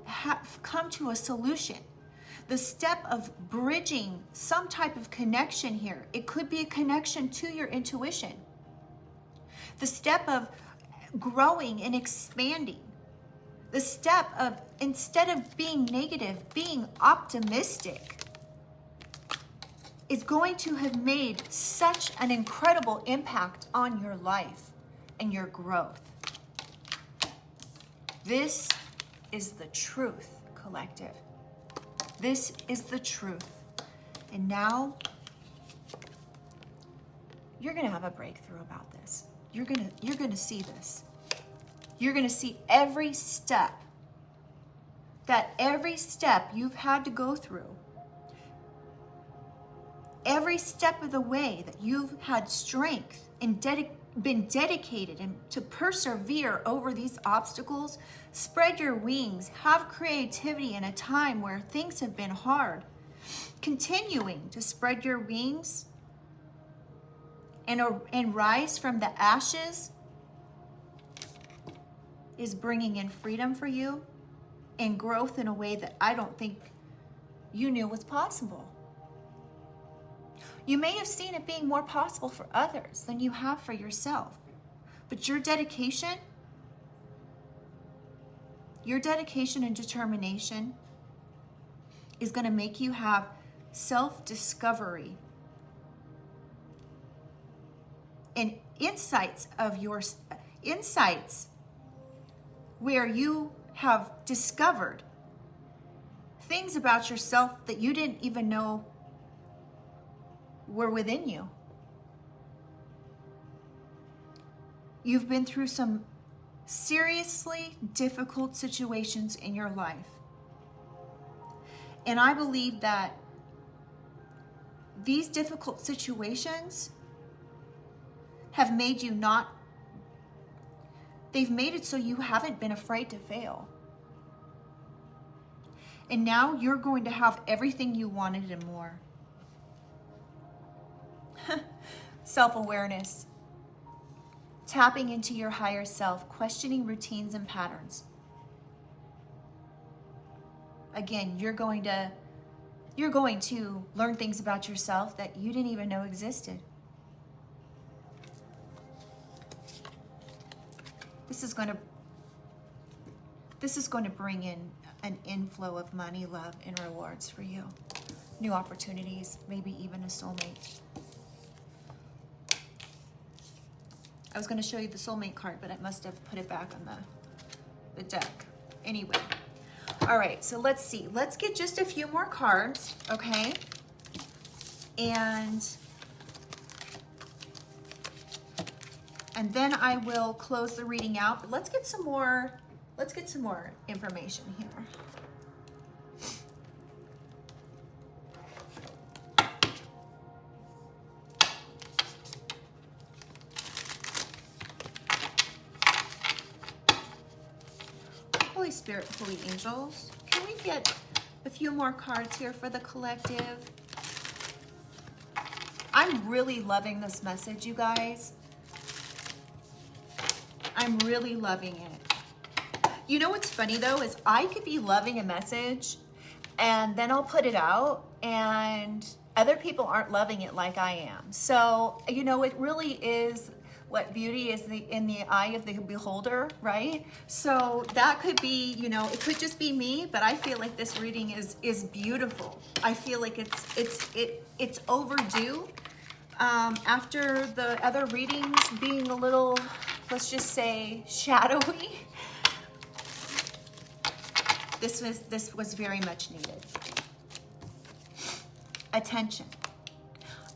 come to a solution, the step of bridging some type of connection here. It could be a connection to your intuition. The step of growing and expanding. The step of, instead of being negative, being optimistic, is going to have made such an incredible impact on your life and your growth. This is the truth, collective. This is the truth. And now you're going to have a breakthrough about this. You're going to see this. You're going to see every step you've had to go through. Every step of the way that you've had strength and been dedicated and to persevere over these obstacles, spread your wings, have creativity in a time where things have been hard, continuing to spread your wings and rise from the ashes is bringing in freedom for you and growth in a way that I don't think you knew was possible. You may have seen it being more possible for others than you have for yourself. But your dedication and determination is going to make you have self-discovery and insights where you have discovered things about yourself that you didn't even know were within you. You've been through some seriously difficult situations in your life. And I believe that these difficult situations have made you they've made it so you haven't been afraid to fail. And now you're going to have everything you wanted and more. Self-awareness, tapping into your higher self, questioning routines and patterns. Again, you're going to learn things about yourself that you didn't even know existed. This is going to bring in an inflow of money, love, and rewards for you. New opportunities, maybe even a soulmate. I was going to show you the soulmate card, but I must have put it back on the deck. Anyway. All right, so let's see. Let's get just a few more cards, okay? And then I will close the reading out. But let's get some more information here. Holy Spirit, Holy Angels, can we get a few more cards here for the collective? I'm really loving this message, you guys. I'm really loving it. You know what's funny though is I could be loving a message and then I'll put it out and other people aren't loving it like I am. So, you know, it really is what beauty is in the eye of the beholder, right? So that could be, you know, it could just be me, but I feel like this reading is beautiful. I feel like it's overdue. After the other readings being a little, let's just say, shadowy, This was very much needed. Attention.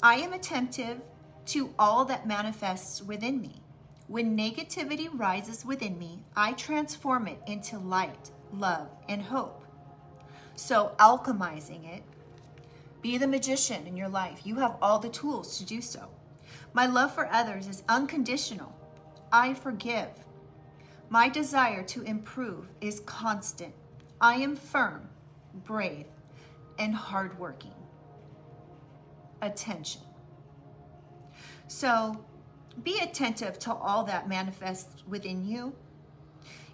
I am attentive to all that manifests within me. When negativity rises within me, I transform it into light, love, and hope. So alchemizing it, be the magician in your life. You have all the tools to do so. My love for others is unconditional. I forgive. My desire to improve is constant. I am firm, brave, and hardworking. Attention. So be attentive to all that manifests within you.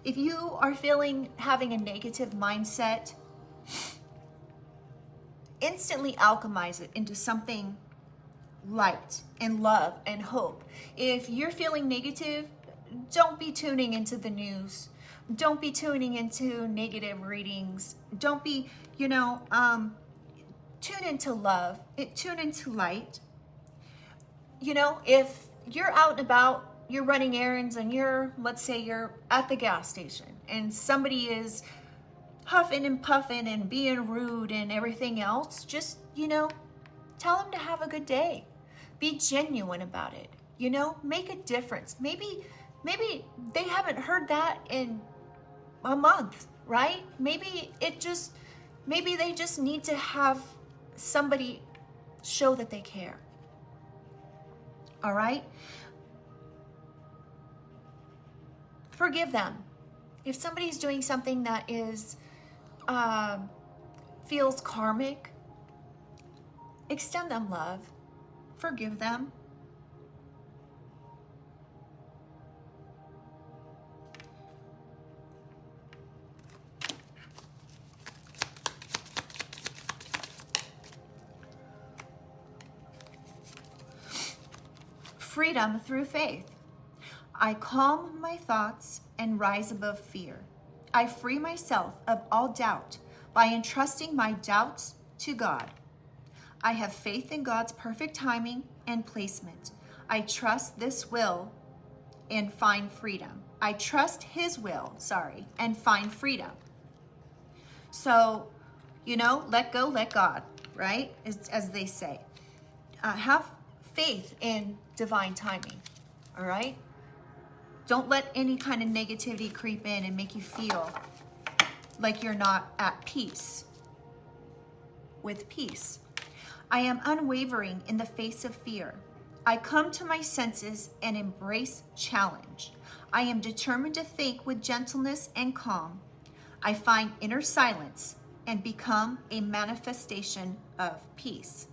If you are having a negative mindset, instantly alchemize it into something light and love and hope. If you're feeling negative, don't be tuning into the news. Don't be tuning into negative readings. Don't be, tune into love. Tune into light. If you're out and about, you're running errands and let's say you're at the gas station and somebody is huffing and puffing and being rude and everything else, just, tell them to have a good day. Be genuine about it. Make a difference. Maybe they haven't heard that in a month, right? Maybe they just need to have somebody show that they care. All right? Forgive them. If somebody's doing something that is feels karmic, extend them love. Forgive them. Freedom through faith. I calm my thoughts and rise above fear. I free myself of all doubt by entrusting my doubts to God. I have faith in God's perfect timing and placement. I trust this will and find freedom. I trust his will, and find freedom. So, let go, let God, right? As they say. Have faith in divine timing, all right? Don't let any kind of negativity creep in and make you feel like you're not at peace. With peace. I am unwavering in the face of fear. I come to my senses and embrace challenge. I am determined to think with gentleness and calm. I find inner silence and become a manifestation of peace.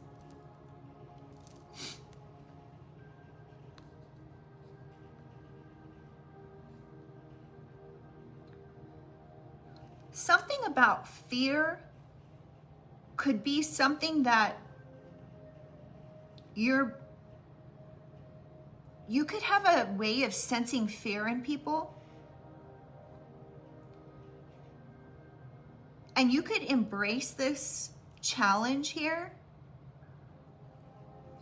Something about fear could be something that you could have a way of sensing fear in people, and you could embrace this challenge here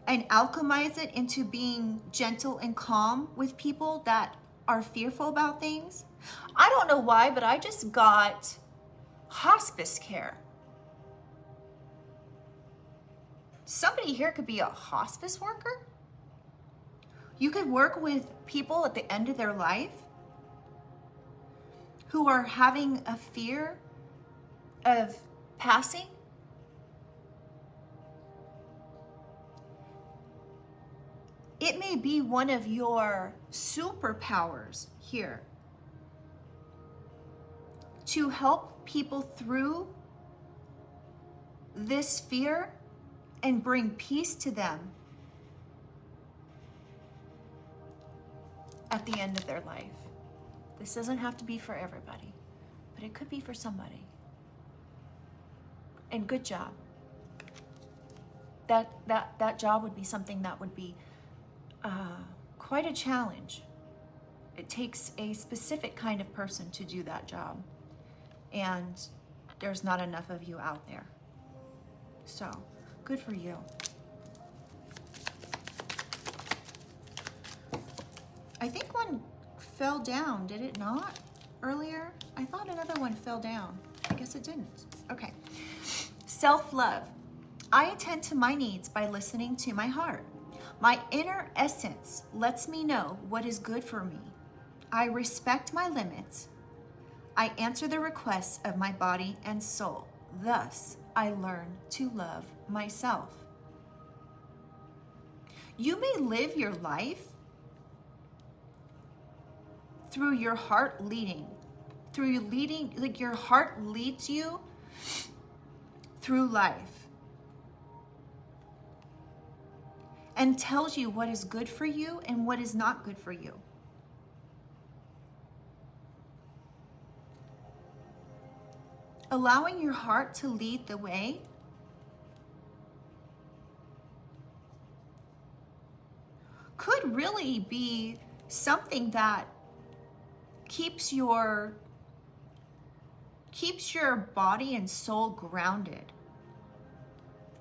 and alchemize it into being gentle and calm with people that are fearful about things. I don't know why, but I just got hospice care. Somebody here could be a hospice worker. You could work with people at the end of their life who are having a fear of passing. It may be one of your superpowers here to help people through this fear and bring peace to them at the end of their life. This doesn't have to be for everybody, but it could be for somebody. And good job. That job would be something that would be quite a challenge. It takes a specific kind of person to do that job, and there's not enough of you out there. So, good for you. I think one fell down, did it not, earlier? I thought another one fell down. I guess it didn't. Okay. Self-love. I attend to my needs by listening to my heart. My inner essence lets me know what is good for me. I respect my limits. I answer the requests of my body and soul. Thus, I learn to love myself. You may live your life through your heart leading. Through you leading, like your heart leads you through life and tells you what is good for you and what is not good for you. Allowing your heart to lead the way could really be something that keeps your body and soul grounded,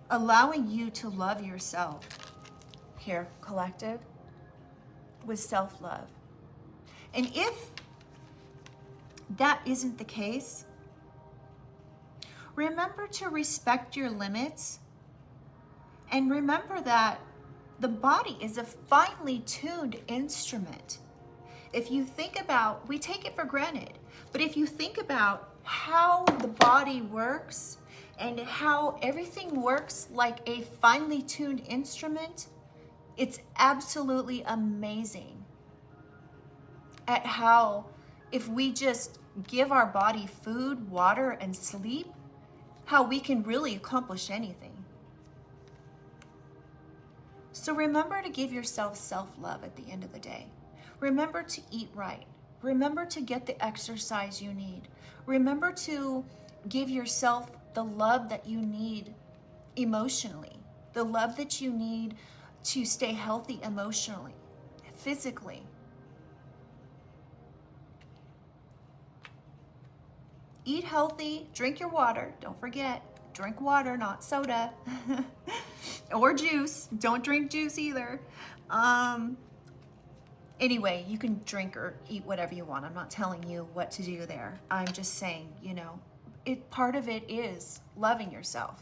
allowing you to love yourself. Here, collective, with self-love. And if that isn't the case, remember to respect your limits, and remember that the body is a finely tuned instrument. If you think about, we take it for granted, but if you think about how the body works and how everything works like a finely tuned instrument, it's absolutely amazing at how, if we just give our body food, water, and sleep, how we can really accomplish anything. So remember to give yourself self-love at the end of the day. Remember to eat right. Remember to get the exercise you need. Remember to give yourself the love that you need emotionally, the love that you need to stay healthy emotionally, physically. Eat healthy, drink your water. Don't forget, drink water, not soda or juice. Don't drink juice either. Anyway, you can drink or eat whatever you want. I'm not telling you what to do there. I'm just saying, part of it is loving yourself.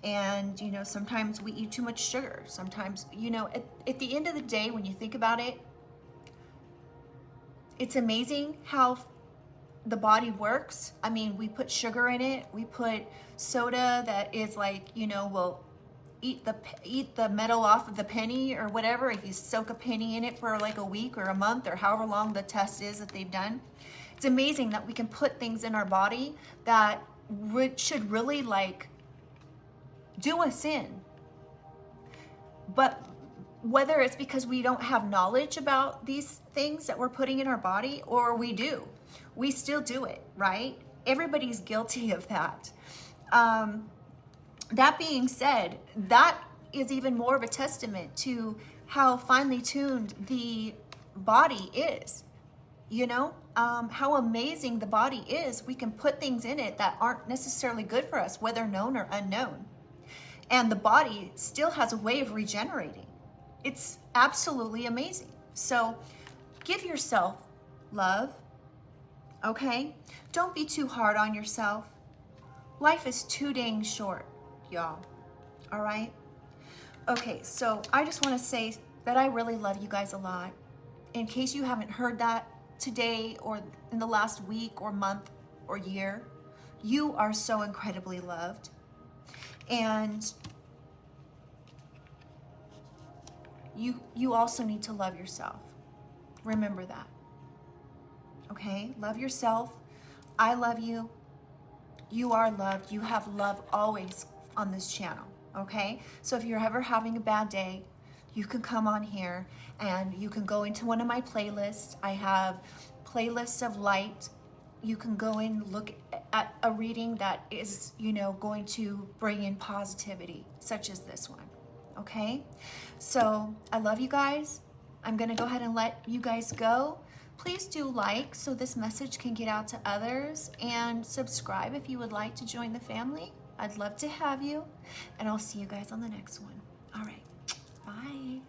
And, sometimes we eat too much sugar. Sometimes, at the end of the day, when you think about it, it's amazing how the body works. I mean, we put sugar in it. We put soda that is like, will eat the metal off of the penny or whatever. If you soak a penny in it for like a week or a month or however long the test is that they've done. It's amazing that we can put things in our body that should really like do us in. But whether it's because we don't have knowledge about these things that we're putting in our body, or we do, we still do it, right? Everybody's guilty of that. That being said, that is even more of a testament to how finely tuned the body is. How amazing the body is. We can put things in it that aren't necessarily good for us, whether known or unknown. And the body still has a way of regenerating. It's absolutely amazing. So give yourself love, okay? Don't be too hard on yourself. Life is too dang short, y'all, all right? Okay, so I just want to say that I really love you guys a lot. In case you haven't heard that today or in the last week or month or year, you are so incredibly loved. And you also need to love yourself. Remember that. Okay? Love yourself. I love you. You are loved. You have love always on this channel. Okay? So if you're ever having a bad day, you can come on here and you can go into one of my playlists. I have playlists of light. You can go in, look at a reading that is, going to bring in positivity, such as this one. Okay? So I love you guys. I'm going to go ahead and let you guys go. Please do like so this message can get out to others, and subscribe if you would like to join the family. I'd love to have you, and I'll see you guys on the next one. All right. Bye.